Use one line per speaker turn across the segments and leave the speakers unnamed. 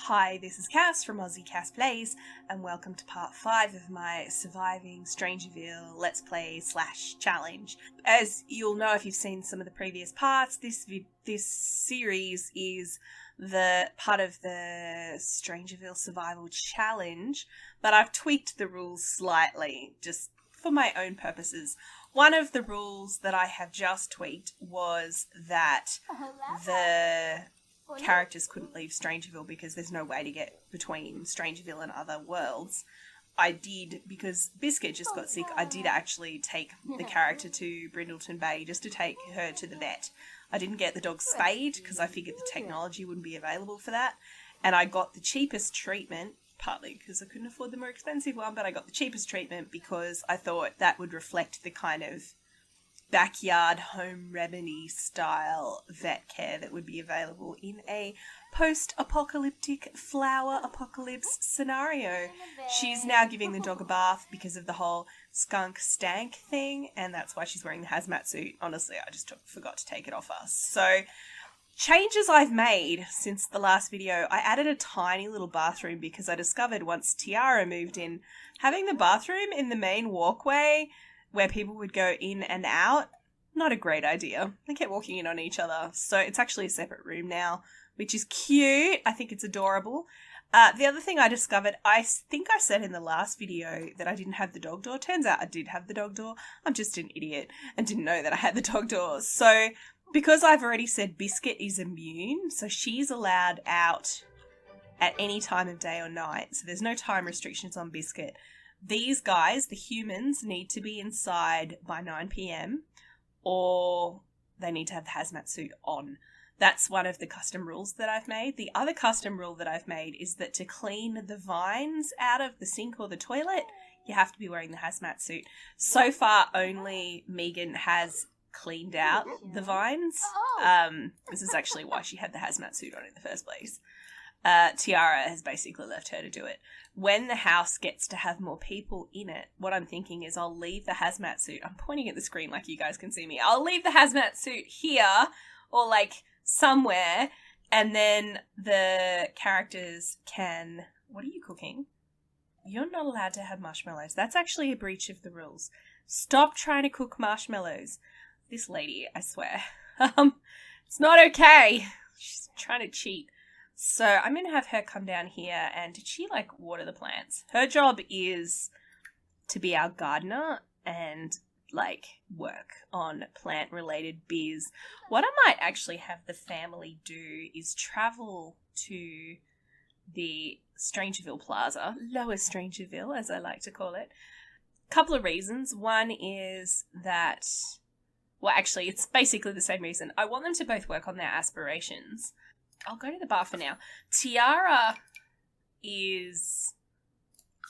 Hi, this is Cass from Aussie Cass Plays, and welcome to part 5 of my Surviving Strangerville Let's Play / challenge. As you'll know if you've seen some of the previous parts, this series is the part of the Strangerville Survival Challenge, but I've tweaked the rules slightly, just for my own purposes. One of the rules that I have just tweaked was that the characters couldn't leave Strangerville because there's no way to get between Strangerville and other worlds. I did, because Biscuit just got sick, I did actually take the character to Brindleton Bay just to take her to the vet. I didn't get the dog spayed because I figured the technology wouldn't be available for that. And I got the cheapest treatment, partly because I couldn't afford the more expensive one, but I got the cheapest treatment because I thought that would reflect the kind of backyard home remedy style vet care that would be available in a post-apocalyptic flower apocalypse scenario. She's now giving the dog a bath because of the whole skunk stank thing, and that's why she's wearing the hazmat suit. Honestly, I just forgot to take it off us. So, changes I've made since the last video. I added a tiny little bathroom because I discovered once Tiara moved in, having the bathroom in the main walkway where people would go in and out, not a great idea. They kept walking in on each other. So it's actually a separate room now, which is cute. I think it's adorable. The other thing I discovered, I think I said in the last video that I didn't have the dog door. Turns out I did have the dog door. I'm just an idiot and didn't know that I had the dog door. So because I've already said Biscuit is immune, so she's allowed out at any time of day or night. So there's no time restrictions on Biscuit. These guys, the humans, need to be inside by 9 p.m. or they need to have the hazmat suit on. That's one of the custom rules that I've made. The other custom rule that I've made is that to clean the vines out of the sink or the toilet, you have to be wearing the hazmat suit. So far, only Meagan has cleaned out the vines. This is actually why she had the hazmat suit on in the first place. Tiara has basically left her to do it. When the house gets to have more people in it, what I'm thinking is I'll leave the hazmat suit. I'm pointing at the screen like you guys can see me. I'll leave the hazmat suit here or like somewhere, and then the characters can... What are you cooking? You're not allowed to have marshmallows. That's actually a breach of the rules. Stop trying to cook marshmallows. This lady, I swear. It's not okay. She's trying to cheat. So I'm going to have her come down here and did she like water the plants? Her job is to be our gardener and like work on plant related biz. What I might actually have the family do is travel to the Strangerville Plaza, Lower Strangerville as I like to call it. Couple of reasons. One is that, well actually it's basically the same reason. I want them to both work on their aspirations. I'll go to the bar for now. Tiara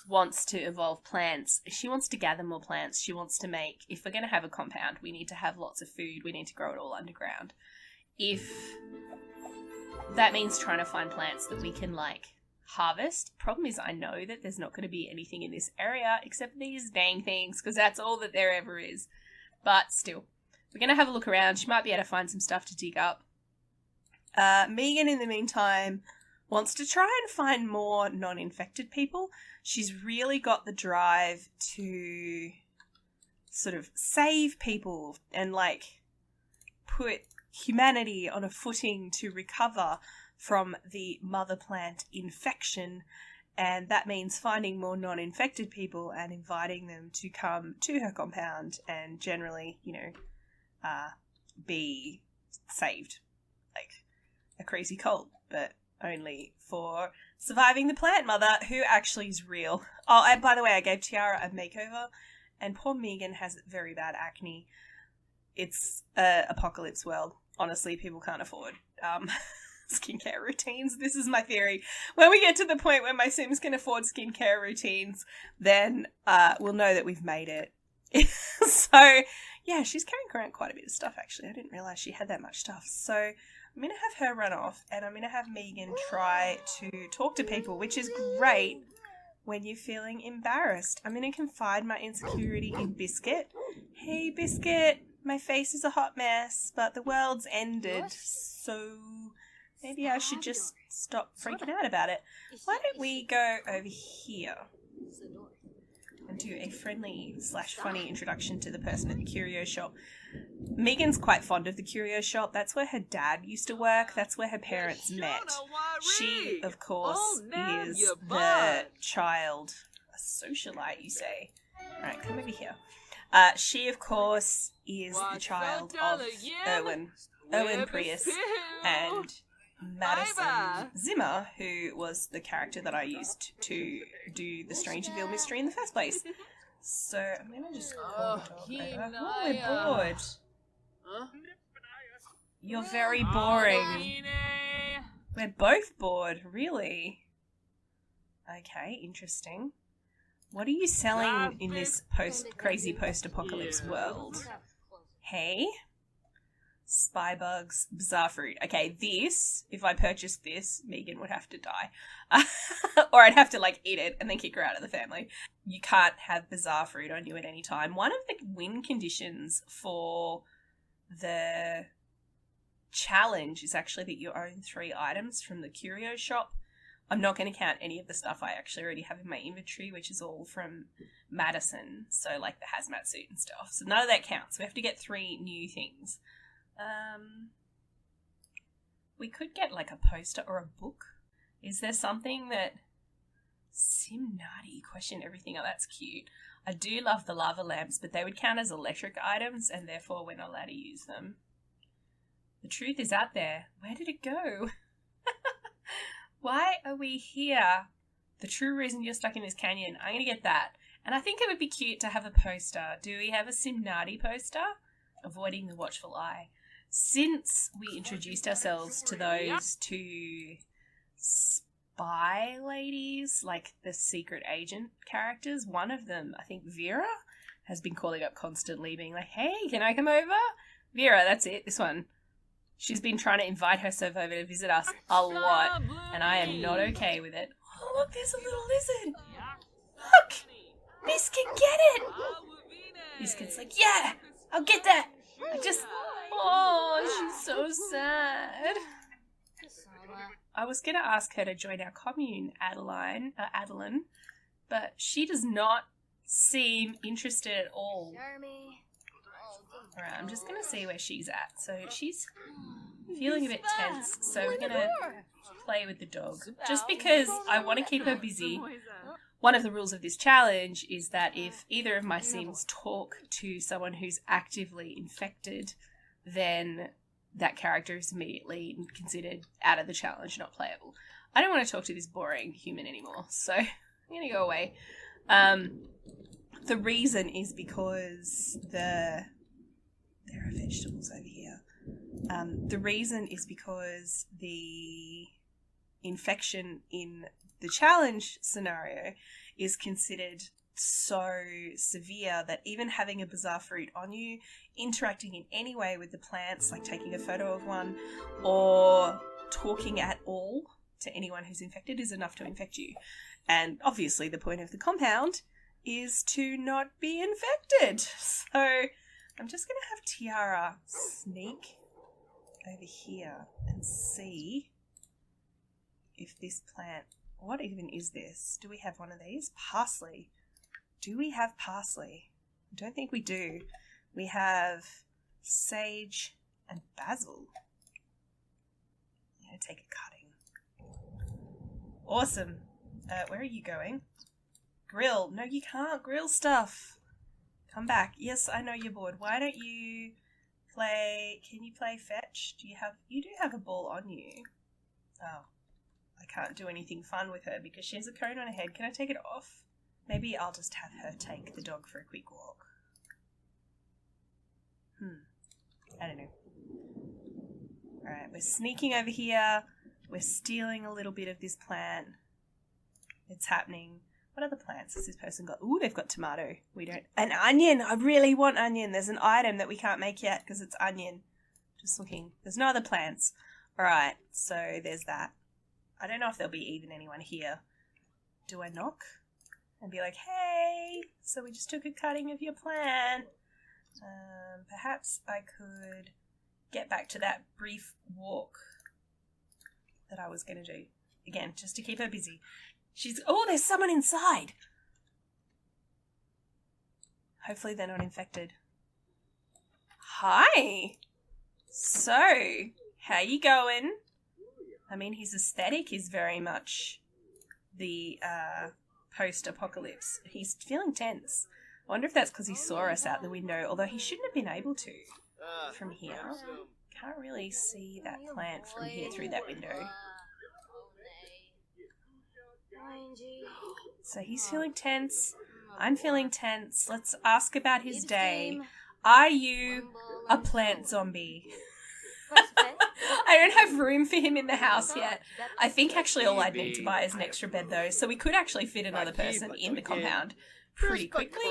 wants to evolve plants. She wants to gather more plants. She wants to make, if we're going to have a compound, we need to have lots of food. We need to grow it all underground. If that means trying to find plants that we can, like, harvest. Problem is I know that there's not going to be anything in this area except these dang things, because that's all that there ever is. But still, we're going to have a look around. She might be able to find some stuff to dig up. Meagan, in the meantime, wants to try and find more non-infected people. She's really got the drive to sort of save people and, like, put humanity on a footing to recover from the mother plant infection. And that means finding more non-infected people and inviting them to come to her compound and generally, you know, be saved. Like a crazy cult, but only for surviving the plant mother, who actually is real. Oh, and by the way, I gave Tiara a makeover, and poor Meagan has very bad acne. It's apocalypse world. Honestly, people can't afford skincare routines. This is my theory. When we get to the point where my Sims can afford skincare routines, then we'll know that we've made it. So, yeah, she's carrying around quite a bit of stuff, actually. I didn't realise she had that much stuff. So I'm going to have her run off, and I'm going to have Meagan try to talk to people, which is great when you're feeling embarrassed. I'm going to confide my insecurity in Biscuit. Hey, Biscuit, my face is a hot mess, but the world's ended, so Maybe I should just stop freaking out about it. Why don't we go over here and do a friendly/funny introduction to the person at the curio shop. Megan's quite fond of the curio shop. That's where her dad used to work. That's where her parents met. She, of course, is the child. A socialite, you say? Alright, come over here. She, of course, is the child of Erwin Pries and Maddison Zimmer, who was the character that I used to do the Strangerville mystery in the first place. So I'm going to just call the dog over. Oh, we're bored. You're very boring. We're both bored, really. Okay, interesting. What are you selling in this crazy post-apocalypse world? Hey? Spy bugs, bizarre fruit. Okay, this, if I purchased this, Megan would have to die. Or I'd have to, eat it and then kick her out of the family. You can't have bizarre fruit on you at any time. One of the win conditions for the challenge is actually that you own 3 items from the curio shop. I'm not going to count any of the stuff I actually already have in my inventory, which is all from Maddison, so the hazmat suit and stuff. So none of that counts. We have to get 3 new things. We could get a poster or a book. Is there something that... Simnati, question everything. Oh, that's cute. I do love the lava lamps, but they would count as electric items, and therefore we're not allowed to use them. The truth is out there. Where did it go? Why are we here? The true reason you're stuck in this canyon. I'm going to get that. And I think it would be cute to have a poster. Do we have a Simnati poster? Avoiding the watchful eye. Since we introduced ourselves to those 2 spy ladies, the secret agent characters, one of them, I think Vera, has been calling up constantly being hey, can I come over? Vera, that's it, this one. She's been trying to invite herself over to visit us a lot, and I am not okay with it. Oh, look, there's a little lizard. Look! Biscuit, get it! Biscuit's yeah, I'll get that. Oh, she's so sad. I was going to ask her to join our commune, Adeline, but she does not seem interested at all. Alright, I'm just going to see where she's at. So she's feeling a bit tense, so we're going to play with the dog. Just because I want to keep her busy. One of the rules of this challenge is that if either of my sims talk to someone who's actively infected, then that character is immediately considered out of the challenge, not playable. I don't want to talk to this boring human anymore, so I'm going to go away. The reason is because there are vegetables over here. The reason is because the infection in the challenge scenario is considered so severe that even having a bizarre fruit on you, interacting in any way with the plants, like taking a photo of one, or talking at all to anyone who's infected is enough to infect you. And obviously the point of the compound is to not be infected. So I'm just going to have Tiara sneak over here and see if this plant... What even is this? Do we have one of these? Parsley. Do we have parsley? I don't think we do. We have sage and basil. I'm going to take a cutting. Awesome. Where are you going? Grill. No, you can't grill stuff. Come back. Yes, I know you're bored. Why don't you play... Can you play fetch? You do have a ball on you. Oh. I can't do anything fun with her because she has a cone on her head. Can I take it off? Maybe I'll just have her take the dog for a quick walk. I don't know. Alright, we're sneaking over here. We're stealing a little bit of this plant. It's happening. What other plants has this person got? Ooh, they've got tomato. We don't... An onion! I really want onion. There's an item that we can't make yet because it's onion. Just looking. There's no other plants. Alright, so there's that. I don't know if there'll be even anyone here. Do I knock? And be hey, so we just took a cutting of your plant. Perhaps I could get back to that brief walk that I was going to do. Again, just to keep her busy. Oh, there's someone inside. Hopefully they're not infected. Hi. So, how you going? I mean, his aesthetic is very much the post-apocalypse. He's feeling tense. I wonder if that's because he saw us out the window, although he shouldn't have been able to from here. Can't really see that plant from here through that window. So he's feeling tense. I'm feeling tense. Let's ask about his day. Are you a plant zombie? I don't have room for him in the house yet. I think actually all I'd need to buy is an extra bed though, so we could actually fit another person in the compound pretty quickly.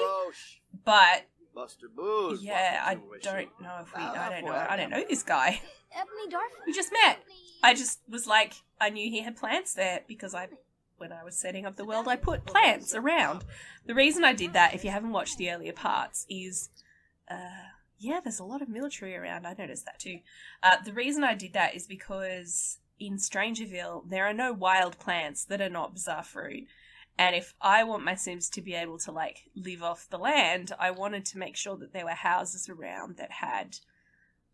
But yeah, I don't know if I don't know this guy. We just met. I just was like, I knew he had plants there because when I was setting up the world, I put plants around. The reason I did that, if you haven't watched the earlier parts, is there's a lot of military around. I noticed that too. The reason I did that is because in Strangerville, there are no wild plants that are not bizarre fruit. And if I want my Sims to be able to, like, live off the land, I wanted to make sure that there were houses around that had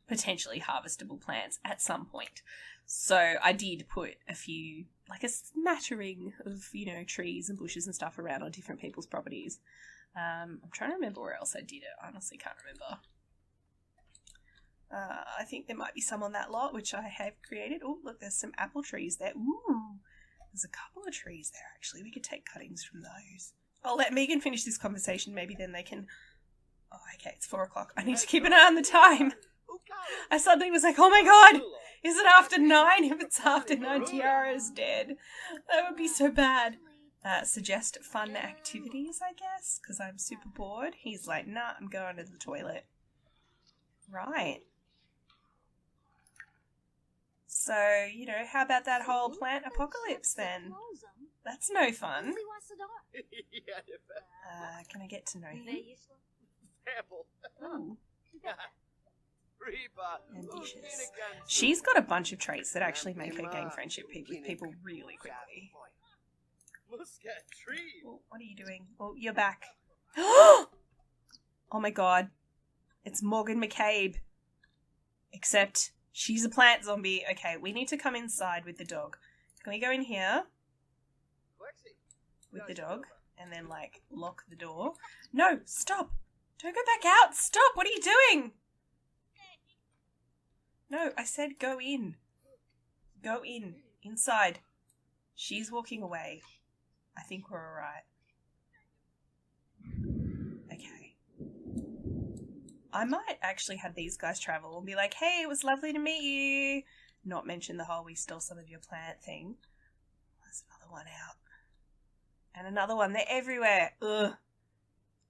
potentially harvestable plants at some point. So I did put a few, like a smattering of, trees and bushes and stuff around on different people's properties. I'm trying to remember where else I did it. I honestly can't remember. I think there might be some on that lot, which I have created. Oh, look, there's some apple trees there. Ooh, there's a couple of trees there, actually. We could take cuttings from those. I'll let Meagan finish this conversation. Maybe then they can... Oh, okay, it's 4 o'clock. I need to keep an eye on the time. I suddenly was like, oh my god, is it after 9? If it's after 9, Tiara's dead. That would be so bad. Suggest fun activities, I guess, because I'm super bored. He's like, nah, I'm going to the toilet. Right. So, how about that whole plant apocalypse then? That's no fun. Can I get to know him? Ooh. Ambitious. She's got a bunch of traits that actually make her gain friendship with people really quickly. Oh, what are you doing? Oh, you're back. Oh my god. It's Morgan McCabe. Except she's a plant zombie. Okay, we need to come inside with the dog. Can we go in here? With the dog? And then, lock the door? No, stop! Don't go back out! Stop! What are you doing? No, I said go in. Go in. Inside. She's walking away. I think we're alright. Okay. I might actually have these guys travel and be like, hey, it was lovely to meet you. Not mention the whole we stole some of your plant thing. There's another one out. And another one. They're everywhere. Ugh.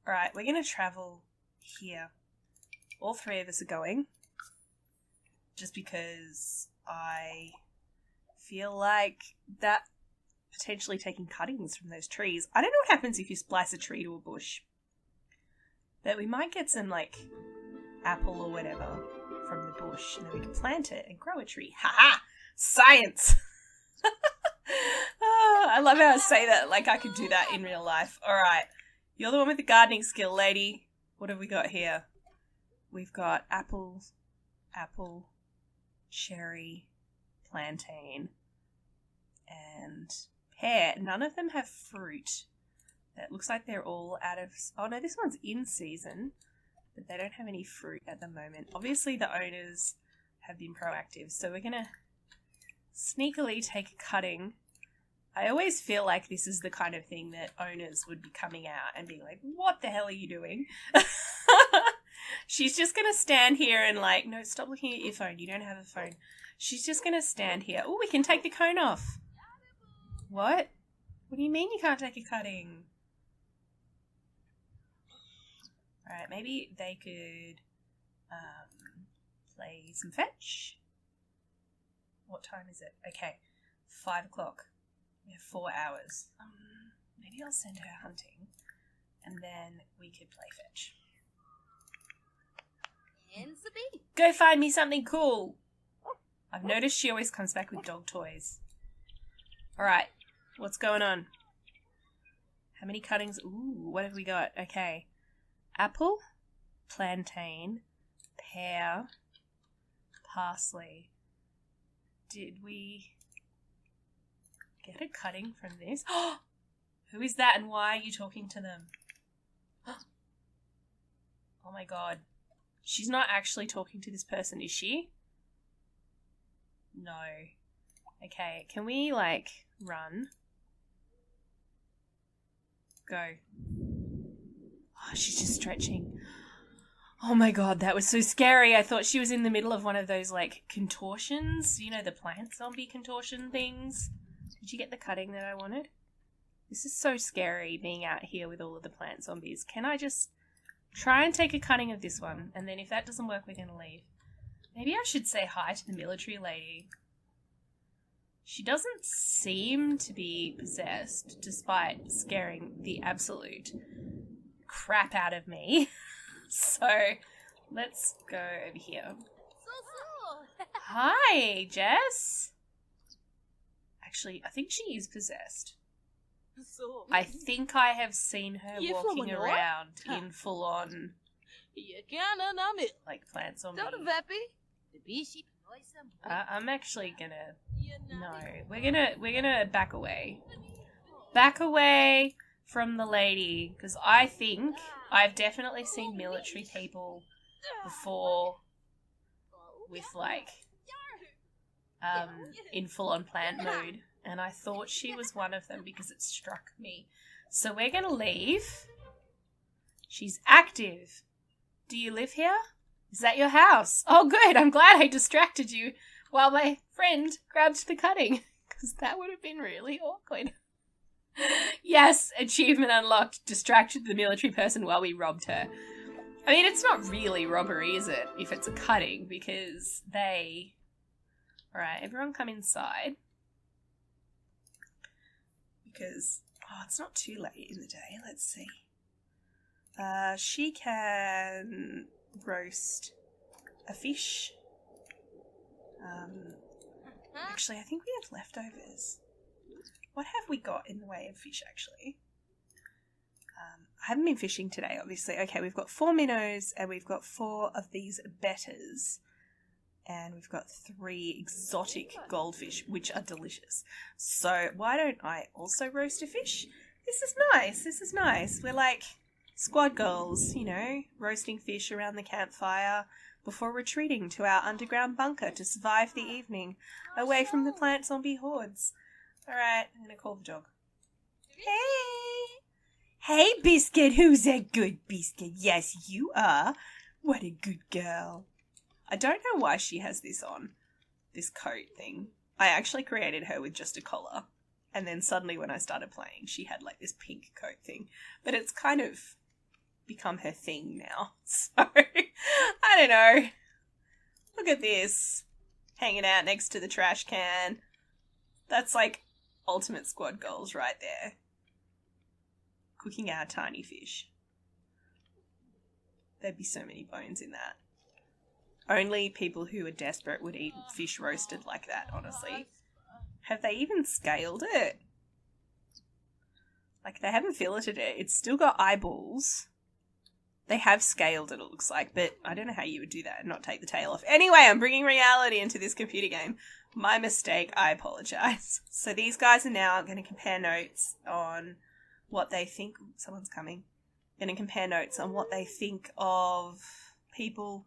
Alright, we're going to travel here. All 3 of us are going. Just because I feel like that potentially taking cuttings from those trees. I don't know what happens if you splice a tree to a bush. But we might get some, apple or whatever from the bush. And then we can plant it and grow a tree. Ha-ha! Science! Oh, I love how I say that like I could do that in real life. Alright. You're the one with the gardening skill, lady. What have we got here? We've got apple, cherry, plantain, and pear. None of them have fruit. It looks like they're all out of... Oh no, this one's in season, but they don't have any fruit at the moment. Obviously the owners have been proactive, so we're going to sneakily take a cutting. I always feel like this is the kind of thing that owners would be coming out and being like, what the hell are you doing? She's just going to stand here and no, stop looking at your phone. You don't have a phone. She's just going to stand here. Oh, we can take the cone off. What? What do you mean you can't take a cutting? Alright, maybe they could play some fetch. What time is it? Okay, 5 o'clock. We have 4 hours. Maybe I'll send her hunting, and then we could play fetch. Go find me something cool. I've noticed she always comes back with dog toys. Alright, what's going on? How many cuttings? Ooh, what have we got? Okay. Apple, plantain, pear, parsley. Did we get a cutting from this? Who is that and why are you talking to them? Oh my god. She's not actually talking to this person, is she? No. Okay, can we, run? Go. Oh, she's just stretching. Oh my god, that was so scary. I thought she was in the middle of one of those, contortions. You know, the plant zombie contortion things. Did you get the cutting that I wanted? This is so scary, being out here with all of the plant zombies. Can I just try and take a cutting of this one? And then if that doesn't work, we're going to leave. Maybe I should say hi to the military lady. She doesn't seem to be possessed, despite scaring the absolute crap out of me. So, let's go over here. Hi, Jess. Actually, I think she is possessed. I think I have seen her walking around in full-on, plant zombie. I'm actually gonna... No, we're gonna back away. Back away from the lady, because I think I've definitely seen military people before with, in full-on plant mode, and I thought she was one of them because it struck me. So we're gonna leave. She's active. Do you live here? Is that your house? Oh, good. I'm glad I distracted you while my friend grabbed the cutting, because that would have been really awkward. Yes, achievement unlocked. Distracted the military person while we robbed her. I mean, it's not really robbery, is it? If it's a cutting, because they... Alright, everyone come inside. Because, it's not too late in the day. Let's see. She can roast a fish. Actually, I think we have leftovers. What have we got in the way of fish, actually? I haven't been fishing today, obviously. Okay, we've got 4 minnows, and we've got 4 of these betters. And we've got 3 exotic goldfish, which are delicious. So why don't I also roast a fish? This is nice. This is nice. We're like squad girls, you know, roasting fish around the campfire before retreating to our underground bunker to survive the evening away from the plant zombie hordes. Alright, I'm going to call the dog. Hey! Hey, Biscuit! Who's a good Biscuit? Yes, you are. What a good girl. I don't know why she has this on, this coat thing. I actually created her with just a collar. And then suddenly when I started playing, she had this pink coat thing. But it's kind of become her thing now. So, I don't know. Look at this. Hanging out next to the trash can. That's ultimate squad goals right there. Cooking our tiny fish. There'd be so many bones in that. Only people who are desperate would eat fish roasted like that, honestly. Have they even scaled it? They haven't filleted it. It's still got eyeballs. They have scaled it, it looks like, but I don't know how you would do that and not take the tail off. Anyway, I'm bringing reality into this computer game. My mistake, I apologise. So these guys are now going to compare notes on what they think... Someone's coming. Going to compare notes on what they think of people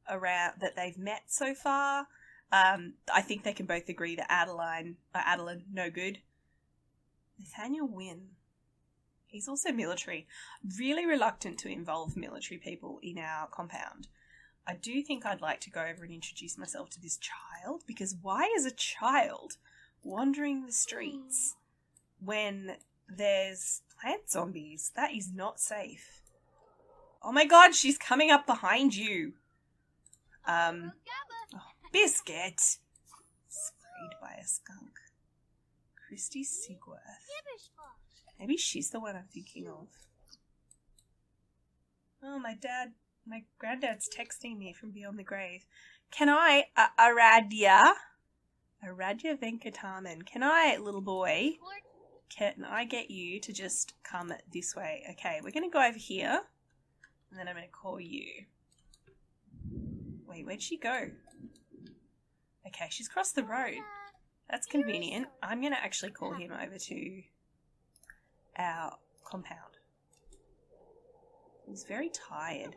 around that they've met so far. I think they can both agree that Adeline, no good. Nathaniel Wynn. He's also military. Really reluctant to involve military people in our compound. I do think I'd like to go over and introduce myself to this child, because why is a child wandering the streets when there's plant zombies? That is not safe. Oh my god, she's coming up behind you. Biscuit. Sprayed by a skunk. Christy Sigworth. Maybe she's the one I'm thinking of. Oh, my granddad's texting me from beyond the grave. Can I, Aradia? Aradya Venkataman. Can I, little boy, can I get you to just come this way? Okay, we're going to go over here, and then I'm going to call you. Wait, where'd she go? Okay, she's crossed the road. That's convenient. I'm going to actually call him over to our compound. He's very tired.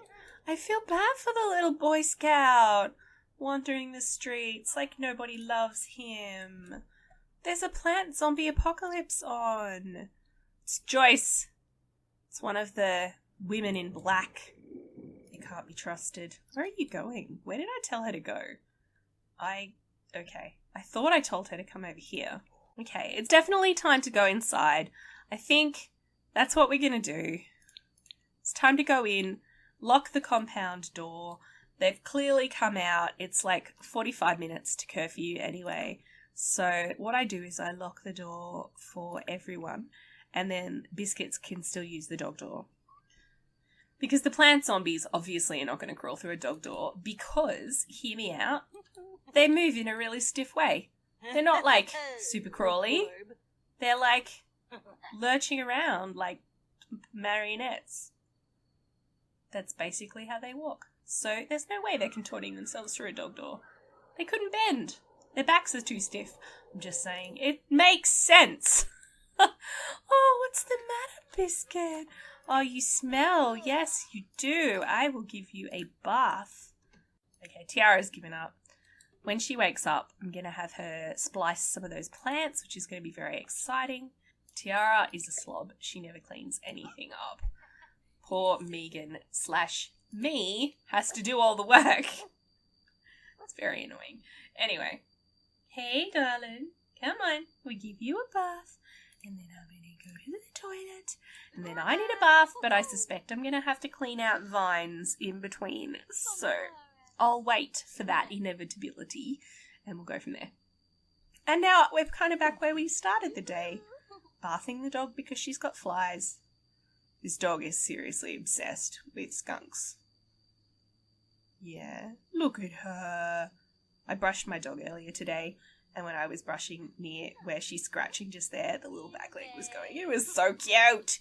I feel bad for the little Boy Scout wandering the streets like nobody loves him. There's a plant zombie apocalypse on. It's Joyce. It's one of the women in black. They can't be trusted. Where are you going? Where did I tell her to go? Okay. I thought I told her to come over here. Okay, it's definitely time to go inside. I think that's what we're going to do. It's time to go in, lock the compound door. They've clearly come out. It's like 45 minutes to curfew anyway. So what I do is I lock the door for everyone, and then Biscuits can still use the dog door. Because the plant zombies obviously are not going to crawl through a dog door because, hear me out, they move in a really stiff way. They're not like super crawly. They're like lurching around like marionettes. That's basically how they walk. So there's no way they're contorting themselves through a dog door. They couldn't bend. Their backs are too stiff. I'm just saying. It makes sense. Oh, what's the matter, Biscuit? Oh, you smell. Yes, you do. I will give you a bath. Okay, Tiara's given up. When she wakes up, I'm going to have her splice some of those plants, which is going to be very exciting. Tiara is a slob. She never cleans anything up. Poor Meagan/me has to do all the work. It's very annoying. Anyway. Hey, darling. Come on. We give you a bath. And then I'm going to go to the toilet. And then I need a bath, but I suspect I'm going to have to clean out vines in between. So I'll wait for that inevitability. And we'll go from there. And now we're kind of back where we started the day. Bathing the dog because she's got flies. This dog is seriously obsessed with skunks. Yeah, look at her. I brushed my dog earlier today, and when I was brushing near where she's scratching just there, the little back leg was going. It was so cute.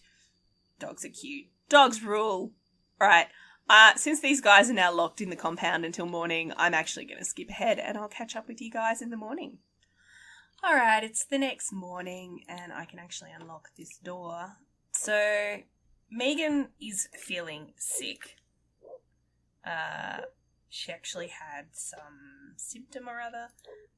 Dogs are cute. Dogs rule. Alright, since these guys are now locked in the compound until morning, I'm actually going to skip ahead, and I'll catch up with you guys in the morning. Alright, it's the next morning, and I can actually unlock this door. So Meagan is feeling sick. She actually had some symptom or other.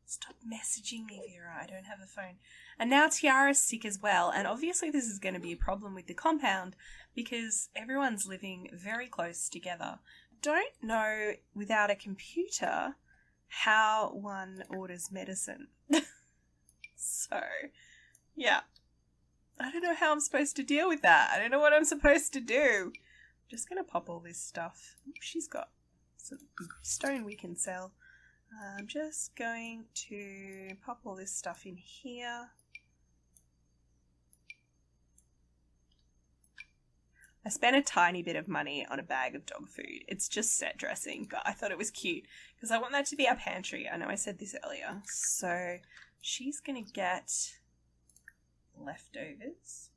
Stop messaging me, Vera. I don't have a phone. And now Tiara's sick as well. And obviously this is going to be a problem with the compound because everyone's living very close together. Don't know without a computer how one orders medicine. So, yeah. I don't know how I'm supposed to deal with that. I don't know what I'm supposed to do. I'm just going to pop all this stuff. She's got some stone we can sell. I'm just going to pop all this stuff in here. I spent a tiny bit of money on a bag of dog food. It's just set dressing, but I thought it was cute because I want that to be our pantry. I know I said this earlier. So she's going to get leftovers,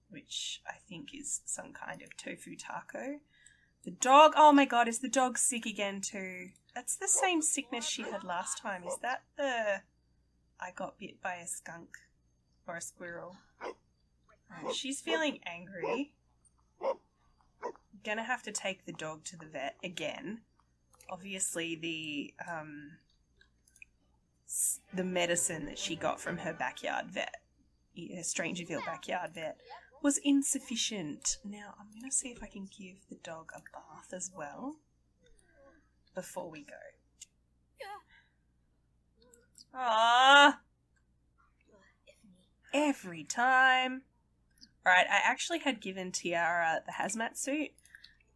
which I think is some kind of tofu taco. The dog, oh my god, is the dog sick again too? That's the same sickness she had last time. Is that the I got bit by a skunk or a squirrel? Right, she's feeling angry. Gonna have to take the dog to the vet again. Obviously the medicine that she got from her backyard vet, her Strangerville backyard vet, was insufficient. Now, I'm going to see if I can give the dog a bath as well before we go. Ah, every time. Alright, I actually had given Tiara the hazmat suit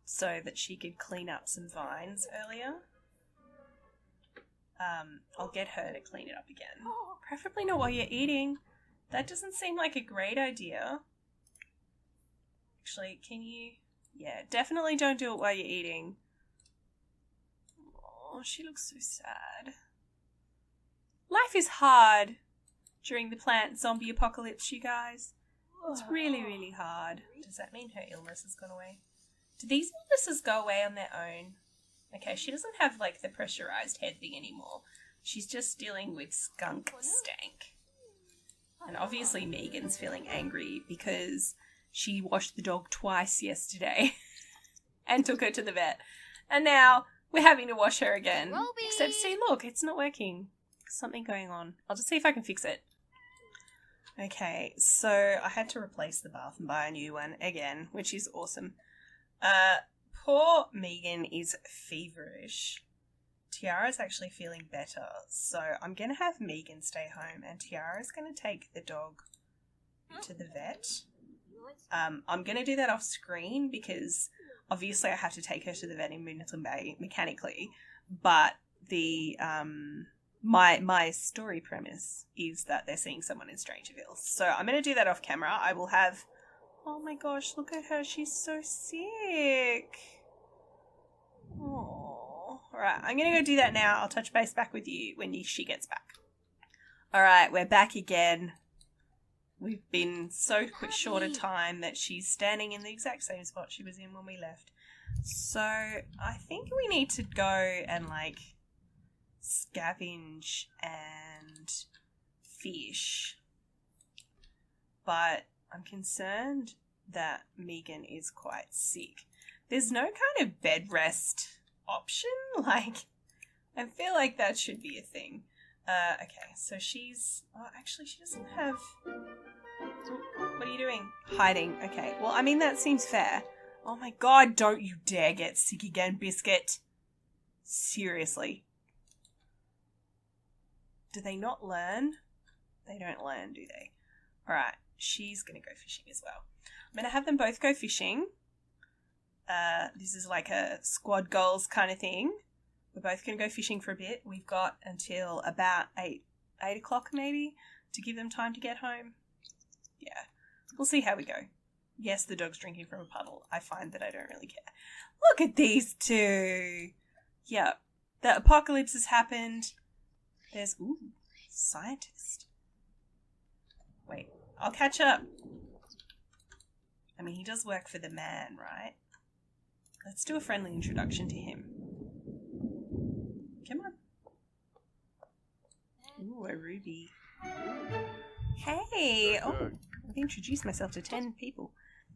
so that she could clean up some vines earlier. I'll get her to clean it up again. Preferably not while you're eating. That doesn't seem like a great idea. Actually, can you... Yeah, definitely don't do it while you're eating. Oh, she looks so sad. Life is hard during the plant zombie apocalypse, you guys. It's really, really hard. Does that mean her illness has gone away? Do these illnesses go away on their own? Okay, she doesn't have, like, the pressurized head thing anymore. She's just dealing with skunk stank. And obviously Meagan's feeling angry because she washed the dog twice yesterday and took her to the vet. And now we're having to wash her again. Except, see, look, it's not working. Something going on. I'll just see if I can fix it. Okay, so I had to replace the bath and buy a new one again, which is awesome. Poor Meagan is feverish. Tiara's actually feeling better, so I'm going to have Meagan stay home and Tiara's going to take the dog to the vet. I'm going to do that off screen because obviously I have to take her to the vet in Moonlighton Bay mechanically, but the my story premise is that they're seeing someone in Strangerville. So I'm going to do that off camera. I will have... Oh my gosh, look at her. She's so sick. Oh. Alright, I'm going to go do that now. I'll touch base back with you when she gets back. Alright, we're back again. We've been so short a time that she's standing in the exact same spot she was in when we left. So I think we need to go and, like, scavenge and fish. But I'm concerned that Meagan is quite sick. There's no kind of bed rest option. Like, I feel like that should be a thing. Okay, so she's... Oh, actually, she doesn't have... What are you doing? Hiding. Okay, well, I mean, that seems fair. Oh my god, don't you dare get sick again, Biscuit. Seriously. Do they not learn? They don't learn, do they? Alright, she's going to go fishing as well. I'm going to have them both go fishing. This is like a squad goals kind of thing. We're both going to go fishing for a bit. We've got until about 8 o'clock maybe to give them time to get home. Yeah, we'll see how we go. Yes, the dog's drinking from a puddle. I find that I don't really care. Look at these two. Yeah, the apocalypse has happened. There's, ooh, scientist. Wait, I'll catch up. I mean, he does work for the man, right? Let's do a friendly introduction to him. Come on. Ooh, a ruby. Hey! Oh, I've introduced myself to 10 people.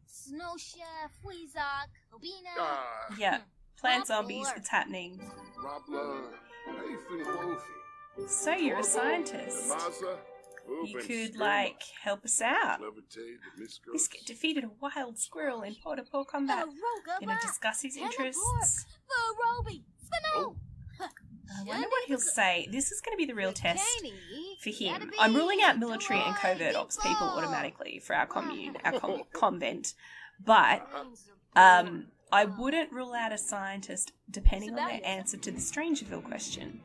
Snow Chef, Weezak, Obina.
Yeah, plant zombies, it's happening. So you're a scientist. You could, like, help us out. Biscuit defeated a wild squirrel in Port-a-Paw combat. Gonna discuss his interests. I wonder what he'll say. This is going to be the real test for him. I'm ruling out military and covert ops people automatically for our commune, our convent. But I wouldn't rule out a scientist depending on their answer to the Strangerville question.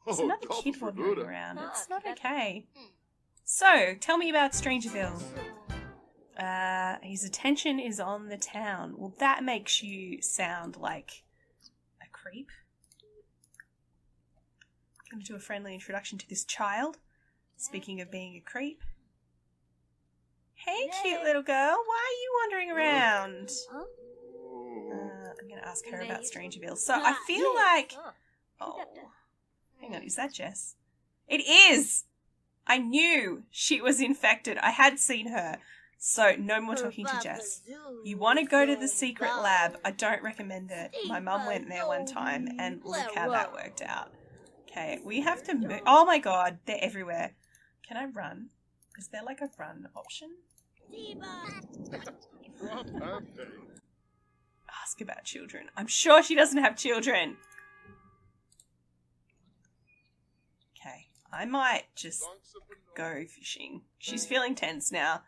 There's another kid wandering around. It's not okay. So, tell me about Strangerville. His attention is on the town. Well, that makes you sound like a creep. I'm going to do a friendly introduction to this child. Speaking of being a creep. Hey, cute little girl. Why are you wandering around? I'm going to ask her about Strangerville. So, I feel like... Oh... Hang on, is that Jess? It is! I knew she was infected. I had seen her. So, no more talking to Jess. You want to go to the secret lab. I don't recommend it. My mum went there one time, and look how that worked out. Okay, we have to move. Oh my god, they're everywhere. Can I run? Is there like a run option? Ask about children. I'm sure she doesn't have children. I might just go fishing. She's feeling tense now.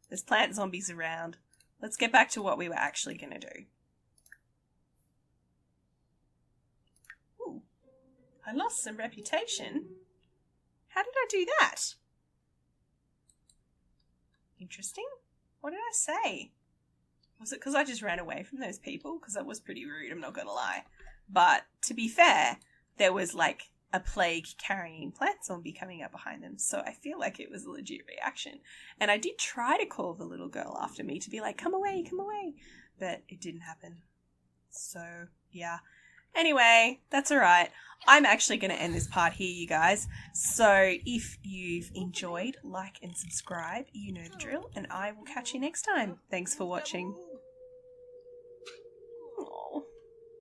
There's plant zombies around. Let's get back to what we were actually going to do. Ooh. I lost some reputation. How did I do that? Interesting. What did I say? Was it because I just ran away from those people? Because that was pretty rude, I'm not going to lie. But, to be fair, there was like a plague carrying plant zombie coming up behind them. So I feel like it was a legit reaction. And I did try to call the little girl after me to be like, come away, but it didn't happen. So yeah. Anyway, that's alright. I'm actually going to end this part here, you guys. So if you've enjoyed, like and subscribe, you know the drill, and I will catch you next time. Thanks for watching.